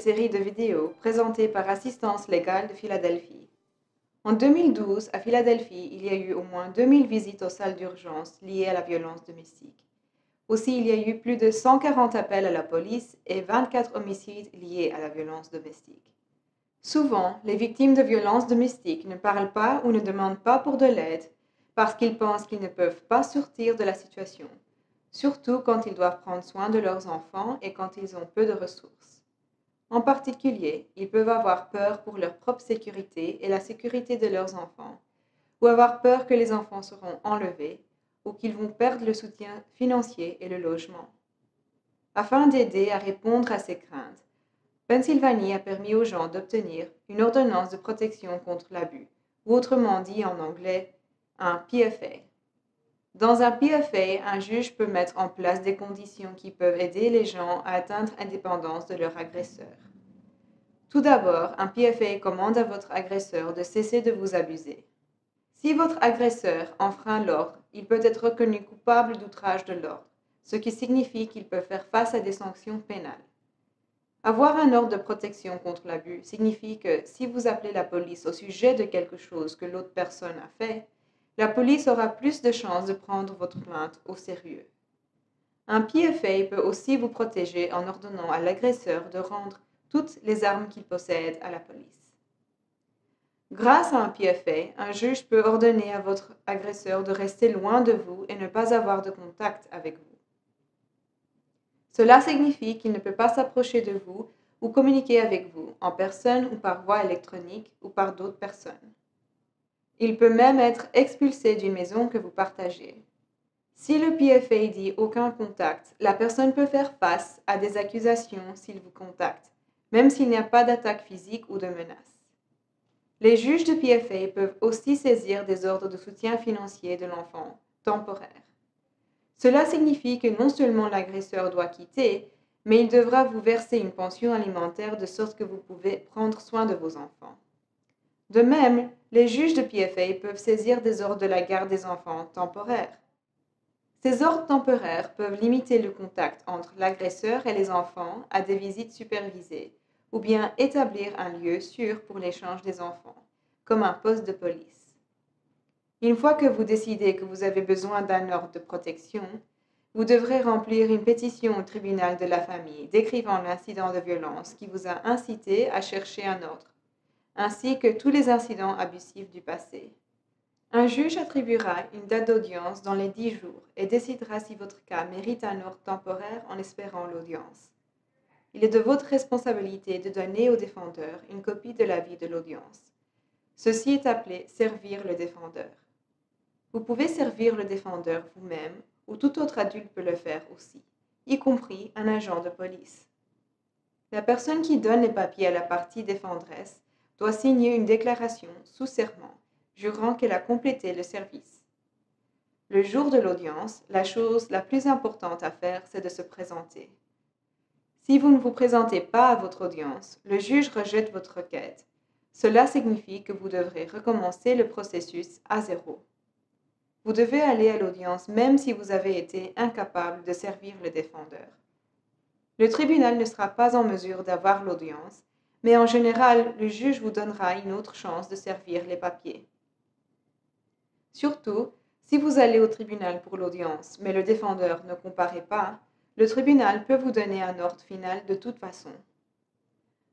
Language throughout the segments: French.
série de vidéos présentée par Assistance légale de Philadelphie. En 2012, à Philadelphie, il y a eu au moins 2000 visites aux salles d'urgence liées à la violence domestique. Aussi, il y a eu plus de 140 appels à la police et 24 homicides liés à la violence domestique. Souvent, les victimes de violences domestiques ne parlent pas ou ne demandent pas pour de l'aide parce qu'ils pensent qu'ils ne peuvent pas sortir de la situation, surtout quand ils doivent prendre soin de leurs enfants et quand ils ont peu de ressources. En particulier, ils peuvent avoir peur pour leur propre sécurité et la sécurité de leurs enfants, ou avoir peur que les enfants seront enlevés, ou qu'ils vont perdre le soutien financier et le logement. Afin d'aider à répondre à ces craintes, Pennsylvanie a permis aux gens d'obtenir une ordonnance de protection contre l'abus, ou autrement dit en anglais, un PFA. Dans un PFA, un juge peut mettre en place des conditions qui peuvent aider les gens à atteindre l'indépendance de leur agresseur. Tout d'abord, un PFA commande à votre agresseur de cesser de vous abuser. Si votre agresseur enfreint l'ordre, il peut être reconnu coupable d'outrage de l'ordre, ce qui signifie qu'il peut faire face à des sanctions pénales. Avoir un ordre de protection contre l'abus signifie que si vous appelez la police au sujet de quelque chose que l'autre personne a fait, la police aura plus de chances de prendre votre plainte au sérieux. Un PFA peut aussi vous protéger en ordonnant à l'agresseur de rendre toutes les armes qu'il possède à la police. Grâce à un PFA, un juge peut ordonner à votre agresseur de rester loin de vous et ne pas avoir de contact avec vous. Cela signifie qu'il ne peut pas s'approcher de vous ou communiquer avec vous, en personne ou par voie électronique ou par d'autres personnes. Il peut même être expulsé d'une maison que vous partagez. Si le PFA dit aucun contact, la personne peut faire face à des accusations s'il vous contacte, même s'il n'y a pas d'attaque physique ou de menace. Les juges de PFA peuvent aussi saisir des ordres de soutien financier de l'enfant, temporaires. Cela signifie que non seulement l'agresseur doit quitter, mais il devra vous verser une pension alimentaire de sorte que vous pouvez prendre soin de vos enfants. De même, les juges de PFA peuvent saisir des ordres de la garde des enfants temporaires. Ces ordres temporaires peuvent limiter le contact entre l'agresseur et les enfants à des visites supervisées, ou bien établir un lieu sûr pour l'échange des enfants, comme un poste de police. Une fois que vous décidez que vous avez besoin d'un ordre de protection, vous devrez remplir une pétition au tribunal de la famille décrivant l'incident de violence qui vous a incité à chercher un ordre, ainsi que tous les incidents abusifs du passé. Un juge attribuera une date d'audience dans les 10 jours et décidera si votre cas mérite un ordre temporaire en espérant l'audience. Il est de votre responsabilité de donner au défendeur une copie de l'avis de l'audience. Ceci est appelé servir le défendeur. Vous pouvez servir le défendeur vous-même ou tout autre adulte peut le faire aussi, y compris un agent de police. La personne qui donne les papiers à la partie défenderesse doit signer une déclaration sous serment, jurant qu'elle a complété le service. Le jour de l'audience, la chose la plus importante à faire, c'est de se présenter. Si vous ne vous présentez pas à votre audience, le juge rejette votre requête. Cela signifie que vous devrez recommencer le processus à zéro. Vous devez aller à l'audience même si vous avez été incapable de servir le défendeur. Le tribunal ne sera pas en mesure d'avoir l'audience, mais en général, le juge vous donnera une autre chance de servir les papiers. Surtout, si vous allez au tribunal pour l'audience, mais le défendeur ne comparaît pas, le tribunal peut vous donner un ordre final de toute façon.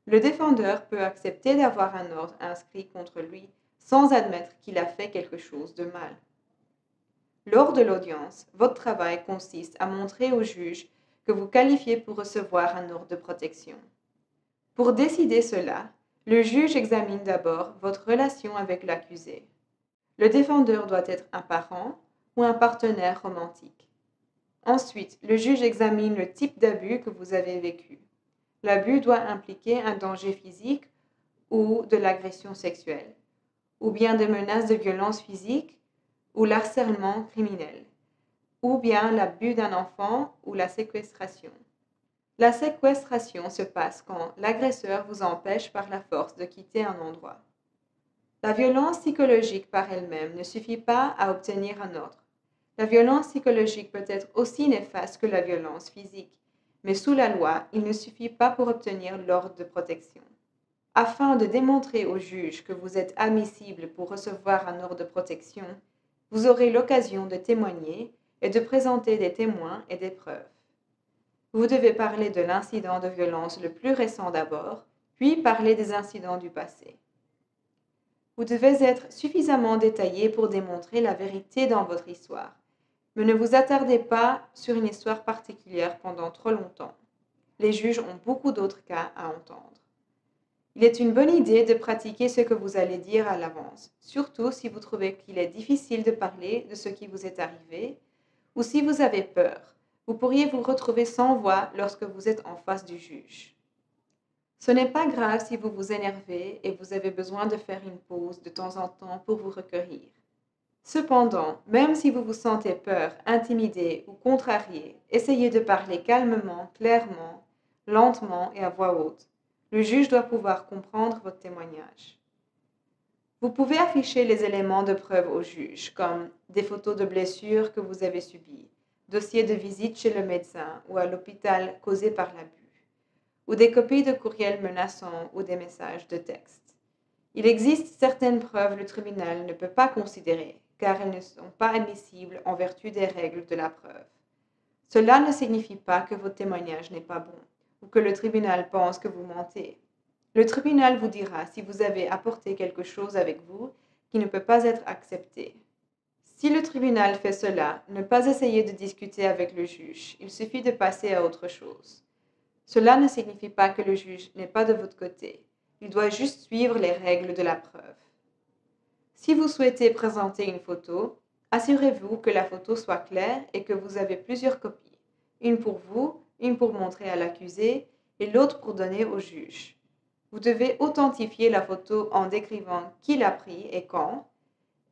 Le défendeur peut accepter d'avoir un ordre inscrit contre lui sans admettre qu'il a fait quelque chose de mal. Lors de l'audience, votre travail consiste à montrer au juge que vous qualifiez pour recevoir un ordre de protection. Pour décider cela, le juge examine d'abord votre relation avec l'accusé. Le défendeur doit être un parent ou un partenaire romantique. Ensuite, le juge examine le type d'abus que vous avez vécu. L'abus doit impliquer un danger physique ou de l'agression sexuelle, ou bien des menaces de violence physique ou l'harcèlement criminel, ou bien l'abus d'un enfant ou la séquestration. La séquestration se passe quand l'agresseur vous empêche par la force de quitter un endroit. La violence psychologique par elle-même ne suffit pas à obtenir un ordre. La violence psychologique peut être aussi néfaste que la violence physique, mais sous la loi, il ne suffit pas pour obtenir l'ordre de protection. Afin de démontrer au juge que vous êtes admissible pour recevoir un ordre de protection, vous aurez l'occasion de témoigner et de présenter des témoins et des preuves. Vous devez parler de l'incident de violence le plus récent d'abord, puis parler des incidents du passé. Vous devez être suffisamment détaillé pour démontrer la vérité dans votre histoire, mais ne vous attardez pas sur une histoire particulière pendant trop longtemps. Les juges ont beaucoup d'autres cas à entendre. Il est une bonne idée de pratiquer ce que vous allez dire à l'avance, surtout si vous trouvez qu'il est difficile de parler de ce qui vous est arrivé ou si vous avez peur. Vous pourriez vous retrouver sans voix lorsque vous êtes en face du juge. Ce n'est pas grave si vous vous énervez et vous avez besoin de faire une pause de temps en temps pour vous recueillir. Cependant, même si vous vous sentez peur, intimidé ou contrarié, essayez de parler calmement, clairement, lentement et à voix haute. Le juge doit pouvoir comprendre votre témoignage. Vous pouvez afficher les éléments de preuve au juge, comme des photos de blessures que vous avez subies, dossiers de visite chez le médecin ou à l'hôpital causés par l'abus, ou des copies de courriels menaçants ou des messages de texte. Il existe certaines preuves que le tribunal ne peut pas considérer, car elles ne sont pas admissibles en vertu des règles de la preuve. Cela ne signifie pas que votre témoignage n'est pas bon, ou que le tribunal pense que vous mentez. Le tribunal vous dira si vous avez apporté quelque chose avec vous qui ne peut pas être accepté. Si le tribunal fait cela, ne pas essayer de discuter avec le juge, il suffit de passer à autre chose. Cela ne signifie pas que le juge n'est pas de votre côté, il doit juste suivre les règles de la preuve. Si vous souhaitez présenter une photo, assurez-vous que la photo soit claire et que vous avez plusieurs copies, une pour vous, une pour montrer à l'accusé et l'autre pour donner au juge. Vous devez authentifier la photo en décrivant qui l'a prise et quand,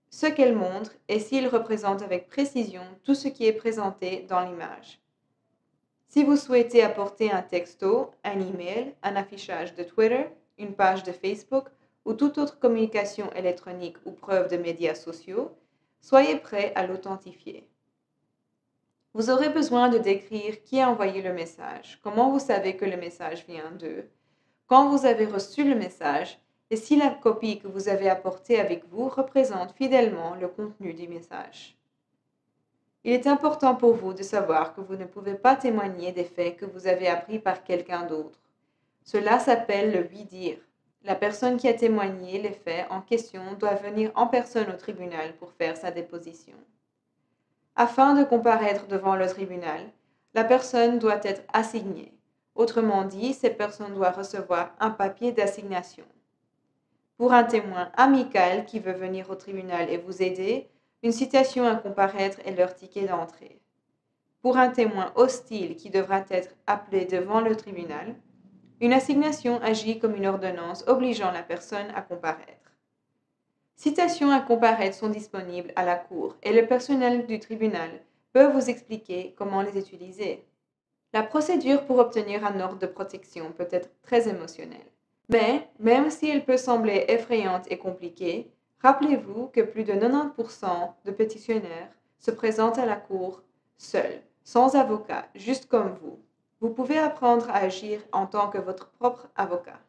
ce qu'elle montre et s'il représente avec précision tout ce qui est présenté dans l'image. Si vous souhaitez apporter un texto, un email, un affichage de Twitter, une page de Facebook ou toute autre communication électronique ou preuve de médias sociaux, soyez prêt à l'authentifier. Vous aurez besoin de décrire qui a envoyé le message, comment vous savez que le message vient d'eux, quand vous avez reçu le message et si la copie que vous avez apportée avec vous représente fidèlement le contenu du message. Il est important pour vous de savoir que vous ne pouvez pas témoigner des faits que vous avez appris par quelqu'un d'autre. Cela s'appelle le oui-dire. La personne qui a témoigné les faits en question doit venir en personne au tribunal pour faire sa déposition. Afin de comparaître devant le tribunal, la personne doit être assignée. Autrement dit, cette personne doit recevoir un papier d'assignation. Pour un témoin amical qui veut venir au tribunal et vous aider, une citation à comparaître est leur ticket d'entrée. Pour un témoin hostile qui devra être appelé devant le tribunal, une assignation agit comme une ordonnance obligeant la personne à comparaître. Citations à comparaître sont disponibles à la cour et le personnel du tribunal peut vous expliquer comment les utiliser. La procédure pour obtenir un ordre de protection peut être très émotionnelle. Mais, même si elle peut sembler effrayante et compliquée, rappelez-vous que plus de 90% de pétitionnaires se présentent à la cour seuls, sans avocat, juste comme vous. Vous pouvez apprendre à agir en tant que votre propre avocat.